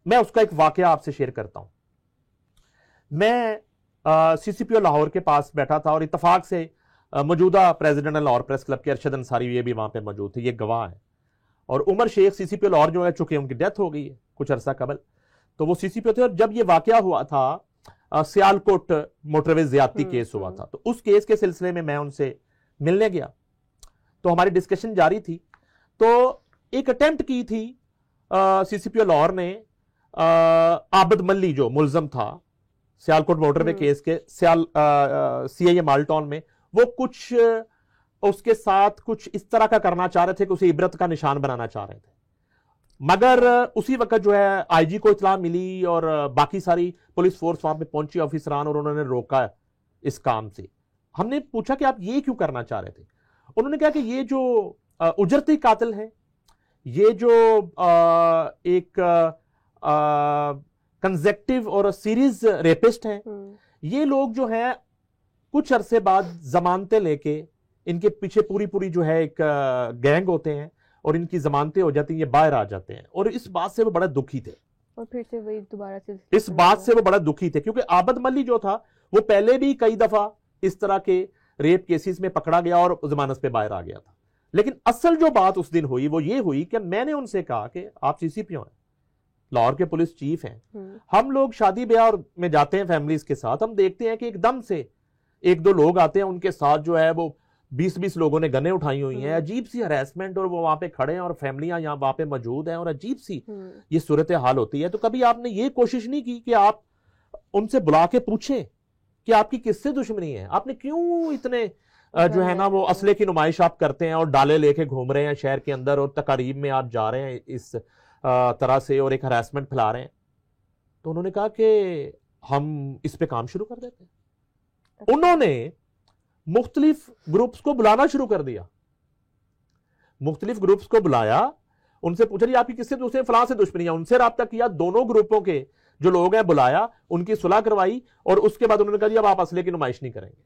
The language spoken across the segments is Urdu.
میں اس کا ایک واقعہ آپ سے شیئر کرتا ہوں. میں CCPO لاہور کے پاس بیٹھا تھا اور اتفاق سے موجودہ پریزیڈنٹ لاہور پریس کلب کے ارشد انصاری یہ بھی وہاں پہ موجود تھے, یہ گواہ ہیں. اور عمر شیخ CCPO لاہور جو ہے, چونکہ ان کی ڈیتھ ہو گئی ہے کچھ عرصہ قبل, تو وہ CCPO تھے. اور جب یہ واقعہ ہوا تھا سیالکوٹ موٹر وے زیادتی کیس ہوا تھا, تو اس کیس کے سلسلے میں ان سے ملنے گیا, تو ہماری ڈسکشن جاری تھی. تو ایک اٹیمپٹ کی تھی CCPO لاہور نے, عابد ملی جو ملزم تھا سیالکوٹ موٹر وے کیس کے CIA مالٹون میں, وہ کچھ اس کے ساتھ کچھ اس طرح کا کرنا چاہ رہے تھے کہ اسے عبرت کا نشان بنانا چاہ رہے تھے. مگر اسی وقت جو ہے IG کو اطلاع ملی اور باقی ساری پولیس فورس وہاں پہ پہنچی, آفیسران, اور انہوں نے روکا اس کام سے. ہم نے پوچھا کہ آپ یہ کیوں کرنا چاہ رہے تھے؟ انہوں نے کہا کہ یہ جو اجرتی قاتل ہیں, یہ جو ایک کنزیکٹیو اور سیریز ریپسٹ ہیں, یہ لوگ جو ہیں کچھ عرصے بعد ضمانتیں لے کے, ان کے پیچھے پوری جو ہے ایک گینگ ہوتے ہیں اور ان کی ضمانتیں ہو جاتی ہیں, یہ باہر آ جاتے ہیں. اور اس بات سے وہ بڑا دکھی تھے, اور پھر سے وہی دوبارہ سے اس بات سے وہ بڑا دکھی تھے, کیونکہ عابد ملی جو تھا وہ پہلے بھی کئی دفعہ اس طرح کے ریپ کیسز میں پکڑا گیا اور ضمانت پہ باہر آ گیا تھا. لیکن اصل جو بات اس دن ہوئی وہ یہ ہوئی کہ میں نے ان سے کہا کہ آپ CCPO ہیں, لاہور کے پولیس چیف ہیں, ہم لوگ شادی بیاہ میں جاتے ہیں فیملیز کے ساتھ, ہم دیکھتے ہیں کہ ایک دم سے ایک دو لوگ آتے ہیں, ان کے ساتھ جو ہے وہ 20 لوگوں نے گنیں اٹھائی ہوئی ہیں, عجیب سی ہراسمنٹ, اور وہ وہاں پہ کھڑے ہیں اور فیملیاں یہاں وہاں پہ موجود ہیں, اور عجیب سی یہ صورتحال ہوتی ہے. تو کبھی آپ نے یہ کوشش نہیں کی کہ آپ ان سے بلا کے پوچھیں کہ آپ کی کس سے دشمنی ہے, آپ نے کیوں اتنے جو ہے نا وہ اسلحے کی نمائش آپ کرتے ہیں اور ڈالے لے کے گھوم رہے ہیں شہر کے اندر, اور تقاریب میں آپ جا رہے ہیں اس طرح سے اور ایک ہراسمنٹ پھیلا رہے ہیں؟ تو انہوں نے کہا کہ ہم اس پہ کام شروع کر دیتے ہیں. انہوں نے مختلف گروپس کو بلانا شروع کر دیا, مختلف گروپس کو بلایا, ان سے پوچھا جی آپ کی کس سے دوسرے فلاں سے دشمنی ہے, ان سے رابطہ کیا, دونوں گروپوں کے جو لوگ ہیں بلایا, ان کی صلح کروائی, اور اس کے بعد انہوں نے کہا جی اب آپ اسلحے کی نمائش نہیں کریں گے,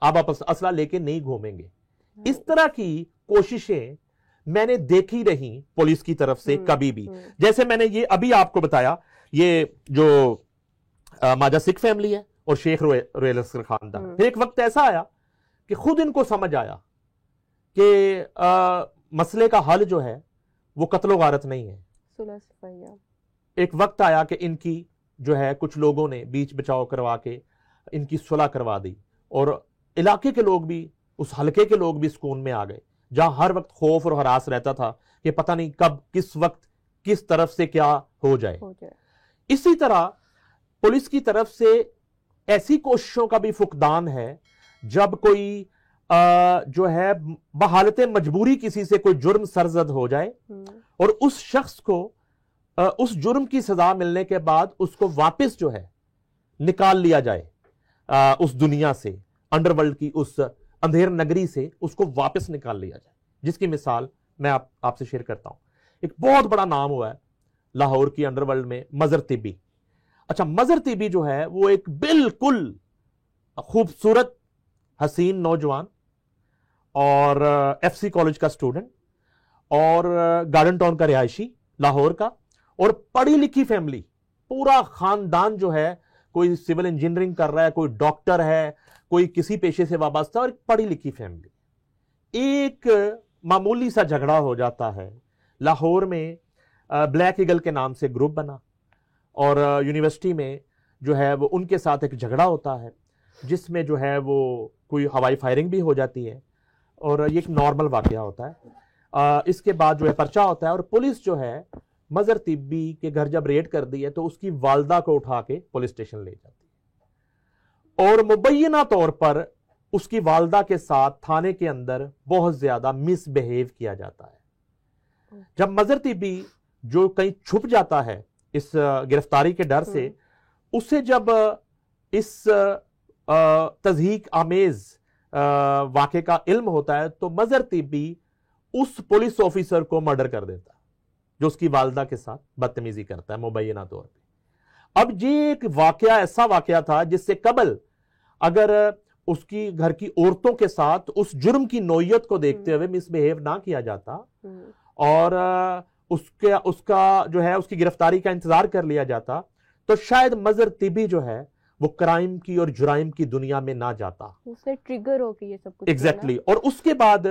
آپ اسلحہ لے کے نہیں گھومیں گے. اس طرح کی کوششیں میں نے دیکھی رہی پولیس کی طرف سے کبھی بھی. جیسے میں نے یہ ابھی آپ کو بتایا, یہ جو ماجا سکھ فیملی ہے اور شیخ رویل اسکر خاندان, پھر ایک وقت ایسا آیا کہ خود ان کو سمجھ آیا کہ مسئلے کا حل جو ہے وہ قتل و غارت نہیں ہے. ایک وقت آیا کہ ان کی جو ہے کچھ لوگوں نے بیچ بچاؤ کروا کے ان کی صلح کروا دی, اور علاقے کے لوگ بھی, اس حلقے کے لوگ بھی سکون میں آ گئے, جہاں ہر وقت خوف اور ہراس رہتا تھا کہ پتہ نہیں کب کس وقت کس طرف سے کیا ہو جائے. اسی طرح پولیس کی طرف سے ایسی کوششوں کا بھی فقدان ہے جب کوئی جو ہے بحالت مجبوری کسی سے کوئی جرم سرزد ہو جائے اور اس شخص کو اس جرم کی سزا ملنے کے بعد اس کو واپس جو ہے نکال لیا جائے اس دنیا سے, انڈر ورلڈ کی اس اندھیر نگری سے اس کو واپس نکال لیا جائے, جس کی مثال میں آپ سے شیئر کرتا ہوں. ایک بہت بڑا نام ہوا ہے لاہور کی انڈر ورلڈ میں, مظہر طبی. اچھا, مظہر طبی جو ہے وہ ایک بالکل خوبصورت حسین نوجوان اور FC کالج کا اسٹوڈنٹ اور گارڈن ٹاؤن کا رہائشی لاہور کا, اور پڑھی لکھی فیملی, پورا خاندان جو ہے کوئی سول انجینئرنگ کر رہا ہے, کوئی ڈاکٹر ہے, کوئی کسی پیشے سے وابستہ, اور ایک پڑھی لکھی فیملی. ایک معمولی سا جھگڑا ہو جاتا ہے لاہور میں, بلیک ایگل کے نام سے گروپ بنا, اور یونیورسٹی میں جو ہے وہ ان کے ساتھ ایک جھگڑا ہوتا ہے جس میں جو ہے وہ کوئی ہوائی فائرنگ بھی ہو جاتی ہے, اور یہ ایک نارمل واقعہ ہوتا ہے. اس کے بعد جو ہے پرچہ ہوتا ہے, اور پولیس جو ہے مظہر طبی کے گھر جب ریڈ کر دی ہے تو اس کی والدہ کو اٹھا کے پولیس اسٹیشن لے جاتی ہے, اور مبینہ طور پر اس کی والدہ کے ساتھ تھانے کے اندر بہت زیادہ مس بہیو کیا جاتا ہے. جب مظہر طبی جو کہیں چھپ جاتا ہے اس گرفتاری کے ڈر سے, اسے جب اس تضحیک آمیز واقعے کا علم ہوتا ہے تو مظہر طبی اس پولیس آفیسر کو مرڈر کر دیتا ہے جو اس کی والدہ کے ساتھ بدتمیزی کرتا ہے مبینہ طور پہ. اب یہ ایک واقعہ ایسا واقعہ تھا جس سے قبل اگر اس کی گھر کی عورتوں کے ساتھ اس جرم کی نوعیت کو دیکھتے ہوئے مس بہیو نہ کیا جاتا اور اس کا جو ہے اس کی گرفتاری کا انتظار کر لیا جاتا تو شاید مظہر طبی جو ہے وہ کرائم کی اور جرائم کی دنیا میں نہ جاتا. اس سے ٹریگر ہو کے یہ سب کچھ ایگزیکٹلی. اور اس کے بعد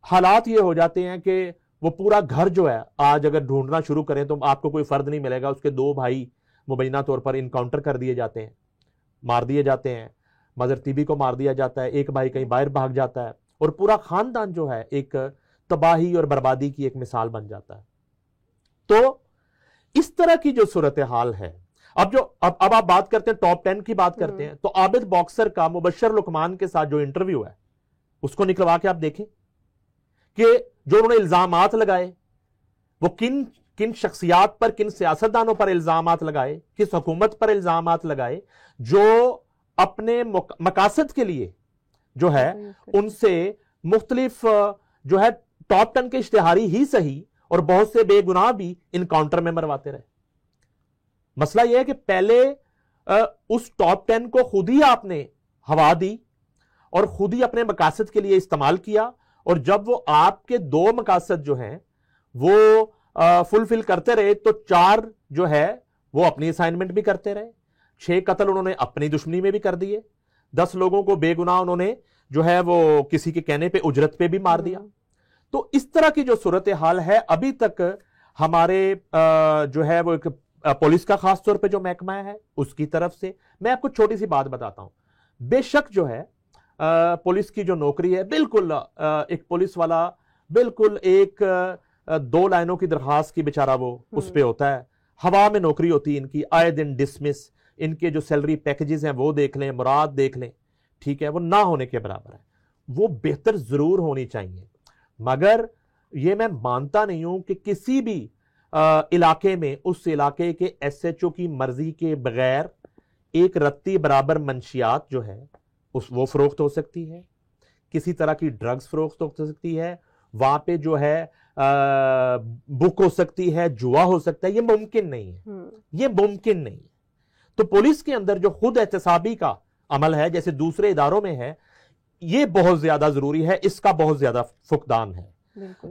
حالات یہ ہو جاتے ہیں کہ وہ پورا گھر جو ہے آج اگر ڈھونڈنا شروع کریں تو آپ کو کوئی فرد نہیں ملے گا. اس کے 2 بھائی مبینہ طور پر انکاؤنٹر کر دیے جاتے ہیں, مار دیے جاتے ہیں. مظہر طبی کو مار دیا جاتا ہے, ایک بھائی کہیں باہر بھاگ جاتا ہے, اور پورا خاندان جو ہے ایک تباہی اور بربادی کی ایک مثال بن جاتا ہے. تو اس طرح کی جو صورتحال ہے, اب آپ بات کرتے ہیں ٹاپ 10 کی بات کرتے ہیں, تو عابد باکسر کا مبشر لقمان کے ساتھ جو انٹرویو ہے اس کو نکلوا کے آپ دیکھیں کہ جو انہوں نے الزامات لگائے وہ کن شخصیات پر, کن سیاستدانوں پر الزامات لگائے, کس حکومت پر الزامات لگائے, جو اپنے مقاصد کے لیے جو ہے ان سے مختلف جو ہے ٹاپ 10 کے اشتہاری ہی صحیح اور بہت سے بے گناہ بھی انکاؤنٹر میں مرواتے رہے. مسئلہ یہ ہے کہ پہلے اس ٹاپ 10 کو خود ہی آپ نے ہوا دی اور خود ہی اپنے مقاصد کے لیے استعمال کیا, اور جب وہ آپ کے 2 مقاصد جو ہیں وہ فلفل کرتے رہے تو 4 جو ہے وہ اپنی اسائنمنٹ بھی کرتے رہے. 6 قتل انہوں نے اپنی دشمنی میں بھی کر دیے, 10 لوگوں کو بے گناہ انہوں نے جو ہے وہ کسی کے کہنے پہ اجرت پہ بھی مار دیا. تو اس طرح کی جو صورتحال ہے ابھی تک ہمارے جو ہے وہ ایک پولیس کا خاص طور پہ جو محکمہ ہے اس کی طرف سے. میں آپ کو چھوٹی سی بات بتاتا ہوں. بے شک جو ہے پولیس کی جو نوکری ہے, بالکل ایک پولیس والا بالکل ایک 2 لائنوں کی درخواست کی بیچارہ وہ اس پہ ہوتا ہے, ہوا میں نوکری ہوتی ہے ان کی, آئے دن ڈسمس, ان کے جو سیلری پیکجز ہیں وہ دیکھ لیں, مراد دیکھ لیں, ٹھیک ہے, وہ نہ ہونے کے برابر ہے. وہ بہتر ضرور ہونی چاہیے, مگر یہ میں مانتا نہیں ہوں کہ کسی بھی علاقے میں اس علاقے کے ایس ایچ او کی مرضی کے بغیر ایک رتی برابر منشیات جو ہے وہ فروخت ہو سکتی ہے, کسی طرح کی ڈرگز فروخت ہو سکتی ہے, وہاں پہ جو ہے بک ہو سکتی ہے, جوا ہو سکتا ہے. یہ ممکن نہیں ہے, یہ ممکن نہیں ہے. تو پولیس کے اندر جو خود احتسابی کا عمل ہے جیسے دوسرے اداروں میں ہے, یہ بہت زیادہ ضروری ہے, اس کا بہت زیادہ فقدان ہے.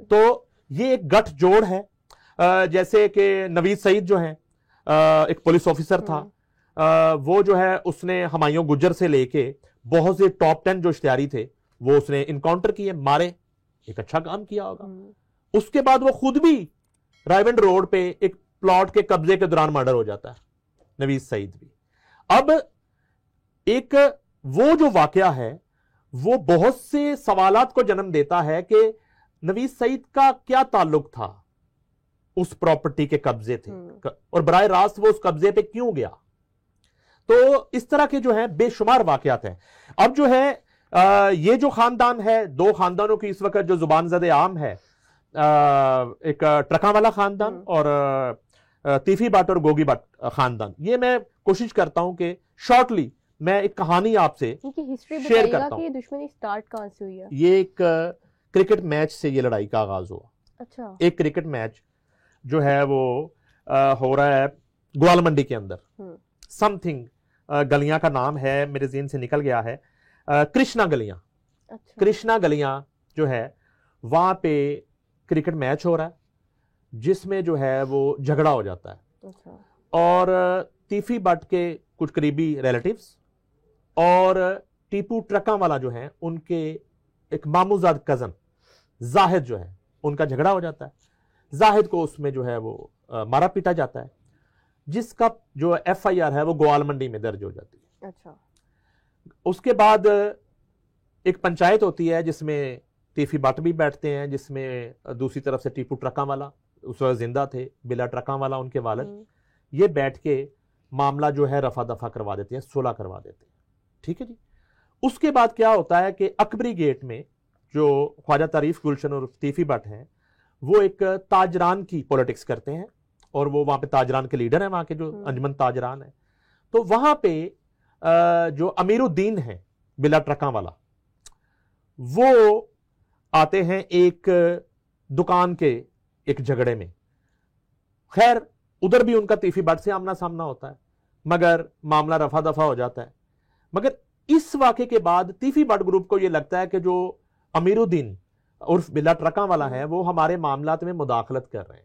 تو یہ ایک گٹھ جوڑ ہے. جیسے کہ نوید سعید جو ہیں ایک پولیس آفیسر تھا, وہ جو ہے اس نے ہمایوں گجر سے لے کے بہت سے ٹاپ 10 جو اشتہاری تھے وہ اس نے انکاؤنٹر کیے, مارے. ایک اچھا کام کیا ہوگا. اس کے بعد وہ خود بھی رائیونڈ روڈ پہ ایک پلاٹ کے قبضے کے دوران مرڈر ہو جاتا ہے, نوید سعید بھی. اب ایک وہ جو واقعہ ہے وہ بہت سے سوالات کو جنم دیتا ہے کہ نوید سعید کا کیا تعلق تھا اس پراپرٹی کے قبضے تھے, اور براہ راست وہ اس قبضے پہ کیوں گیا. تو اس طرح کے جو ہیں بے شمار واقعات ہیں. اب جو ہے یہ جو خاندان ہے, 2 خاندانوں کی اس وقت جو زبان زد عام ہے, ایک ٹرکاں والا خاندان اور تیفی بٹ اور گوگی بٹ خاندان. یہ میں کوشش کرتا ہوں کہ شارٹلی میں ایک کہانی آپ سے شیئر کرتا ہوں. یہ دشمنی سٹارٹ کہاں سے ہوئی ہے؟ یہ ایک کرکٹ میچ سے یہ لڑائی کا آغاز ہوا. اچھا. ایک کرکٹ میچ جو ہے وہ ہو رہا ہے گوال منڈی کے اندر, سم تھنگ گلیاں کا نام ہے میرے ذہن سے نکل گیا ہے, کرشنا گلیاں. کرشنا گلیاں جو ہے وہاں پہ کرکٹ میچ ہو رہا ہے جس میں جو ہے وہ جھگڑا ہو جاتا ہے, اور تیفی بٹ کے کچھ قریبی ریلیٹیوز اور ٹیپو ٹرکاں والا جو ہیں ان کے ایک ماموزاد کزن زاہد جو ہے ان کا جھگڑا ہو جاتا ہے. زاہد کو اس میں جو ہے وہ مارا پیٹا جاتا ہے, جس کا جو ایف آئی آر ہے وہ گوال منڈی میں درج ہو جاتی ہے. اچھا. اس کے بعد ایک پنچایت ہوتی ہے جس میں تیفی بٹ بھی بیٹھتے ہیں, جس میں دوسری طرف سے ٹیپو ٹرکاں والا اس وقت زندہ تھے, بلا ٹرکاں والا ان کے والد, یہ بیٹھ کے معاملہ جو ہے رفع دفع کروا دیتے ہیں, صلح کروا دیتے ہیں. ٹھیک ہے جی. اس کے بعد کیا ہوتا ہے کہ اکبری گیٹ میں جو خواجہ تعریف گلشن اور تیفی بٹ ہیں وہ ایک تاجران کی پولیٹکس کرتے ہیں, اور وہ وہاں پہ تاجران کے لیڈر ہیں, وہاں کے جو انجمن تاجران ہیں. تو وہاں پہ جو امیر الدین ہیں بلا ٹرکاں والا, وہ آتے ہیں ایک دکان کے ایک جھگڑے میں. خیر ادھر بھی ان کا تیفی بٹ سے آمنا سامنا ہوتا ہے, مگر معاملہ رفع دفع ہو جاتا ہے. مگر اس واقعے کے بعد تیفی بٹ گروپ کو یہ لگتا ہے کہ جو امیر الدین عرف بلا ٹرکاں والا ہے وہ ہمارے معاملات میں مداخلت کر رہے ہیں,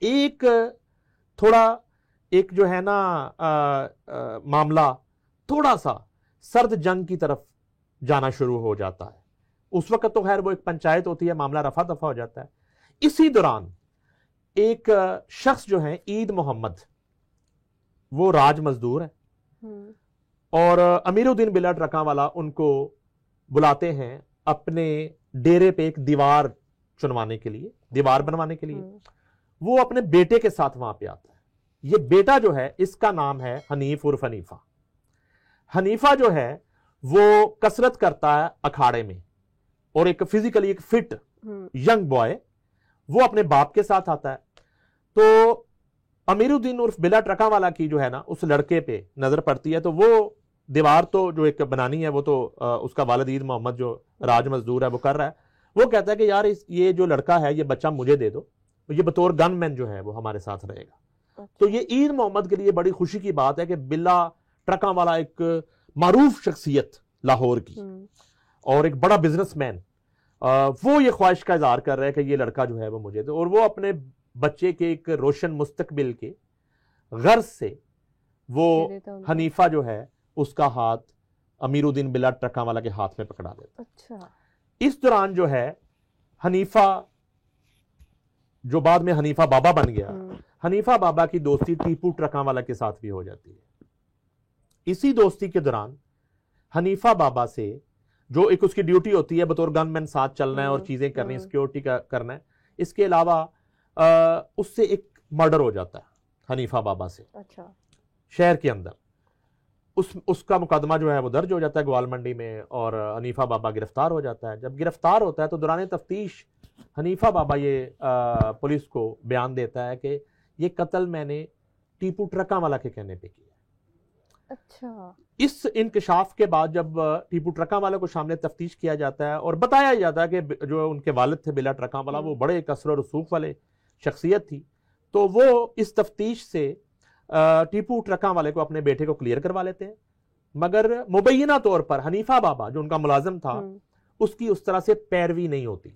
ایک تھوڑا ایک جو ہے نا معاملہ تھوڑا سا سرد جنگ کی طرف جانا شروع ہو جاتا ہے. اس وقت تو خیر وہ ایک پنچایت ہوتی ہے, معاملہ رفع دفع ہو جاتا ہے. اسی دوران ایک شخص جو ہے عید محمد, وہ راج مزدور ہے, اور امیر الدین بلٹ رکھاں والا ان کو بلاتے ہیں اپنے ڈیرے پہ ایک دیوار چنوانے کے لیے, دیوار بنوانے کے لیے. وہ اپنے بیٹے کے ساتھ وہاں پہ آتا ہے. یہ بیٹا جو ہے اس کا نام ہے حنیف عرف حنیفہ. حنیفہ جو ہے وہ کسرت کرتا ہے اکھاڑے میں, اور ایک فزیکلی ایک فٹ ینگ بوائے, وہ اپنے باپ کے ساتھ آتا ہے. تو امیر الدین عرف بلٹ رکھاں والا کی جو ہے نا اس لڑکے پہ نظر پڑتی ہے. تو وہ دیوار تو جو ایک بنانی ہے وہ تو اس کا والد عید محمد جو راج مزدور ہے وہ کر رہا ہے. وہ کہتا ہے کہ یار یہ جو لڑکا ہے یہ بچہ مجھے دے دو, یہ بطور گن مین جو ہے وہ ہمارے ساتھ رہے گا. تو یہ عید محمد کے لیے بڑی خوشی کی بات ہے کہ بلا ٹرکاں والا ایک معروف شخصیت لاہور کی اور ایک بڑا بزنس مین, وہ یہ خواہش کا اظہار کر رہا ہے کہ یہ لڑکا جو ہے وہ مجھے دے. اور وہ اپنے بچے کے ایک روشن مستقبل کے غرض سے وہ حنیفہ جو ہے اس کا ہاتھ امیر الدین بلٹ ٹرکاں والا کے ہاتھ میں پکڑا دیتا. اچھا. اس دوران جو ہے حنیفہ جو بعد میں حنیفہ بابا بن گیا, حنیفہ بابا کی دوستی ٹیپو ٹرکاں والا کے ساتھ بھی ہو جاتی ہے. اسی دوستی کے دوران حنیفہ بابا سے جو ایک اس کی ڈیوٹی ہوتی ہے بطور گن مین ساتھ چلنا ہے اور چیزیں کرنی, سیکیورٹی کا کرنا ہے, اس کے علاوہ اس سے ایک مرڈر ہو جاتا ہے حنیفہ بابا سے. اچھا. شہر کے اندر اس کا مقدمہ جو ہے وہ درج ہو جاتا ہے گوال منڈی میں, اور حنیفہ بابا گرفتار ہو جاتا ہے. جب گرفتار ہوتا ہے تو دوران تفتیش حنیفہ بابا یہ پولیس کو بیان دیتا ہے کہ یہ قتل میں نے ٹیپو ٹرکاں والا کے کہنے پہ کیا. اچھا. اس انکشاف کے بعد جب ٹیپو ٹرکاں والا کو سامنے تفتیش کیا جاتا ہے اور بتایا جاتا ہے کہ جو ان کے والد تھے بلا ٹرکاں والا وہ بڑے کثر و رسوخ والے شخصیت تھی, تو وہ اس تفتیش سے ٹیپو ٹرکاں والے کو اپنے بیٹے کو کلیئر کروا لیتے ہیں. مگر مبینہ طور پر حنیفہ بابا جو ان کا ملازم تھا اس کی اس طرح سے پیروی نہیں ہوتی.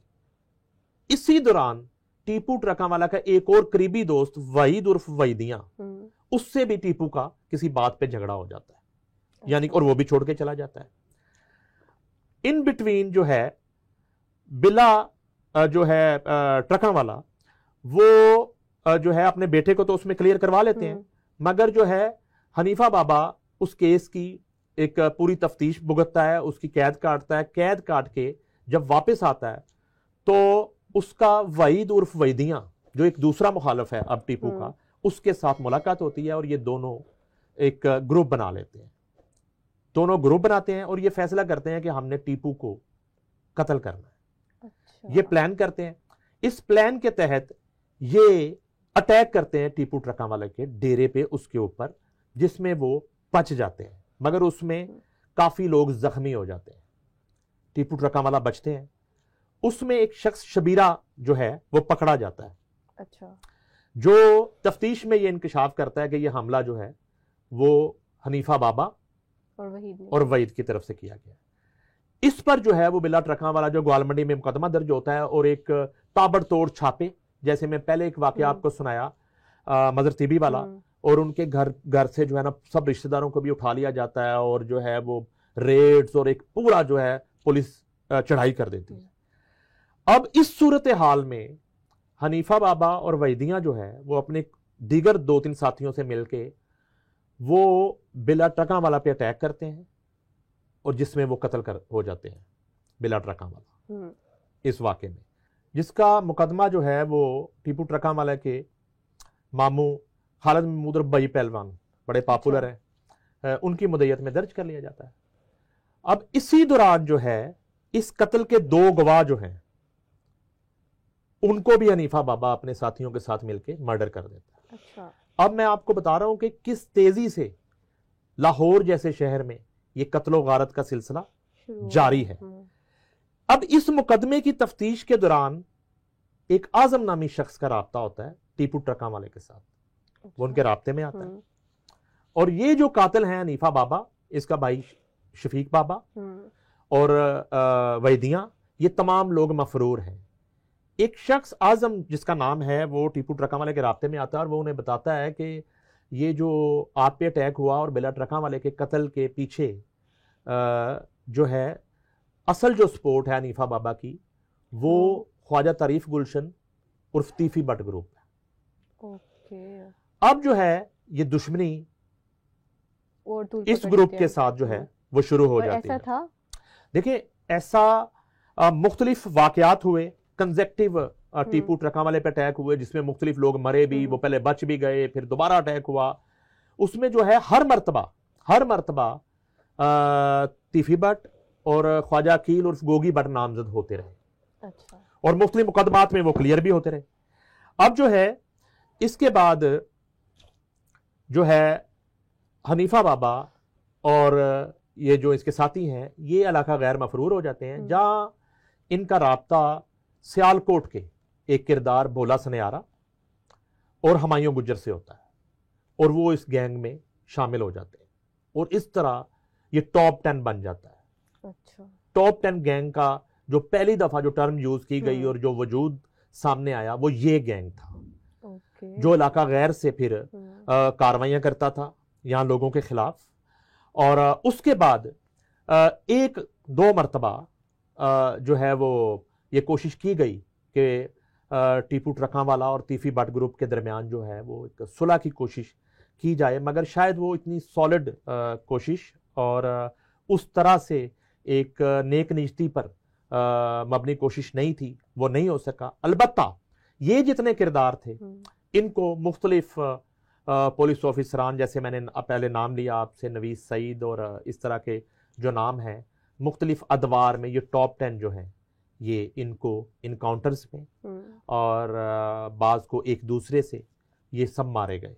اسی دوران ٹیپو ٹرکاں والا کا ایک اور قریبی دوست وحید عرف وحیدیاں, اس سے بھی ٹیپو کا کسی بات پہ جھگڑا ہو جاتا ہے, یعنی اور وہ بھی چھوڑ کے چلا جاتا ہے. ان بٹوین جو ہے بلا جو ہے ٹرکاں والا وہ جو ہے اپنے بیٹے کو تو اس میں کلیئر کروا لیتے ہیں, مگر جو ہے حنیفہ بابا اس کیس کی ایک پوری تفتیش بھگتتا ہے, اس کی قید کاٹتا ہے. قید کاٹ کے جب واپس آتا ہے تو اس کا وحید عرف وحیدیاں جو ایک دوسرا مخالف ہے اب ٹیپو کا, اس کے ساتھ ملاقات ہوتی ہے اور یہ دونوں ایک گروپ بنا لیتے ہیں. دونوں گروپ بناتے ہیں اور یہ فیصلہ کرتے ہیں کہ ہم نے ٹیپو کو قتل کرنا ہے. یہ پلان کرتے ہیں. اس پلان کے تحت یہ اٹیک کرتے ہیں ٹیپو ٹرکاں والے کے ڈیرے پہ, اس کے اوپر, جس میں وہ بچ جاتے ہیں, مگر اس میں کافی لوگ زخمی ہو جاتے ہیں. ٹیپو ٹرکاں والا بچتے ہیں. اس میں ایک شخص شبیرہ جو ہے وہ پکڑا جاتا ہے. اچھا. جو تفتیش میں یہ انکشاف کرتا ہے کہ یہ حملہ جو ہے وہ حنیفہ بابا اور وحید کی طرف سے کیا گیا. اس پر جو ہے وہ بلا ٹرکاں والا جو گوال منڈی میں مقدمہ درج ہوتا ہے اور ایک تابڑ توڑ چھاپے, جیسے میں پہلے ایک واقعہ آپ کو سنایا مدر طیبی والا, اور ان کے گھر سے جو ہے نا سب رشتہ داروں کو بھی اٹھا لیا جاتا ہے اور جو ہے وہ ریڈز اور ایک پورا جو ہے پولیس چڑھائی کر دیتی ہے. اب اس صورتحال میں حنیفہ بابا اور وحیدیاں جو ہے وہ اپنے دیگر 2-3 ساتھیوں سے مل کے وہ بلا ٹرکاں والا پہ اٹیک کرتے ہیں, اور جس میں وہ قتل ہو جاتے ہیں بلا ٹرکاں والا اس واقعے میں, جس کا مقدمہ جو ہے وہ ٹیپو ٹرکاں والا کے ماموں خالد محمود ربائی پہلوان بڑے پاپولر ہیں, ان کی مدعیت میں درج کر لیا جاتا ہے. اب اسی دوران جو ہے اس قتل کے 2 گواہ جو ہیں ان کو بھی حنیفہ بابا اپنے ساتھیوں کے ساتھ مل کے مرڈر کر دیتا ہے. اچھا. اب میں آپ کو بتا رہا ہوں کہ کس تیزی سے لاہور جیسے شہر میں یہ قتل و غارت کا سلسلہ جاری ہے. اب اس مقدمے کی تفتیش کے دوران ایک اعظم نامی شخص کا رابطہ ہوتا ہے ٹیپو ٹرکاں والے کے ساتھ, وہ ان کے رابطے میں آتا ہے, اور یہ جو قاتل ہیں حنیفہ بابا, اس کا بھائی شفیق بابا اور وحیدیاں, یہ تمام لوگ مفرور ہیں. ایک شخص اعظم جس کا نام ہے وہ ٹیپو ٹرکا والے کے رابطے میں آتا ہے اور وہ انہیں بتاتا ہے کہ یہ جو آپ پہ اٹیک ہوا اور بلا ٹرکا والے کے قتل کے پیچھے جو ہے اصل جو سپورٹ ہے حنیفہ بابا کی وہ خواجہ تعریف گلشن عرف طیفی بٹ گروپ ہے. اب جو ہے یہ دشمنی اس گروپ کے ساتھ جو ہے وہ شروع ہو جاتی ہے. دیکھیں ایسا مختلف واقعات ہوئے کنزیکٹیو ٹیپو ٹرکا والے پہ اٹیک ہوئے جس میں مختلف لوگ مرے بھی, وہ پہلے بچ بھی گئے, پھر دوبارہ اٹیک ہوا. اس میں جو ہے ہر مرتبہ طیفی بٹ اور خواجہ عقیل عرف گوگی بٹ نامزد ہوتے رہے اور مختلف مقدمات میں وہ کلیئر بھی ہوتے رہے. اب جو ہے اس کے بعد جو ہے حنیفہ بابا اور یہ جو اس کے ساتھی ہیں یہ علاقہ غیر مفرور ہو جاتے ہیں, جہاں ان کا رابطہ سیالکوٹ کے ایک کردار بھولا سنیارا اور ہمایوں گجر سے ہوتا ہے اور وہ اس گینگ میں شامل ہو جاتے ہیں اور اس طرح یہ ٹاپ 10 بن جاتا ہے. ٹاپ 10 گینگ کا جو پہلی دفعہ جو ٹرم یوز کی گئی اور جو وجود سامنے آیا وہ یہ گینگ تھا جو علاقہ غیر سے پھر کاروائیاں کرتا تھا یہاں لوگوں کے خلاف. اور اس کے بعد ایک دو مرتبہ جو ہے وہ یہ کوشش کی گئی کہ ٹیپو ٹرکا والا اور طیفی بٹ گروپ کے درمیان جو ہے وہ ایک صلح کی کوشش کی جائے, مگر شاید وہ اتنی سالڈ کوشش اور اس طرح سے ایک نیک نیستی پر مبنی کوشش نہیں تھی, وہ نہیں ہو سکا. البتہ یہ جتنے کردار تھے ان کو مختلف پولیس آفیسران, جیسے میں نے پہلے نام لیا آپ سے نویس سعید اور اس طرح کے جو نام ہیں, مختلف ادوار میں یہ ٹاپ 10 جو ہیں یہ ان کو انکاؤنٹرز میں اور بعض کو ایک دوسرے سے یہ سب مارے گئے.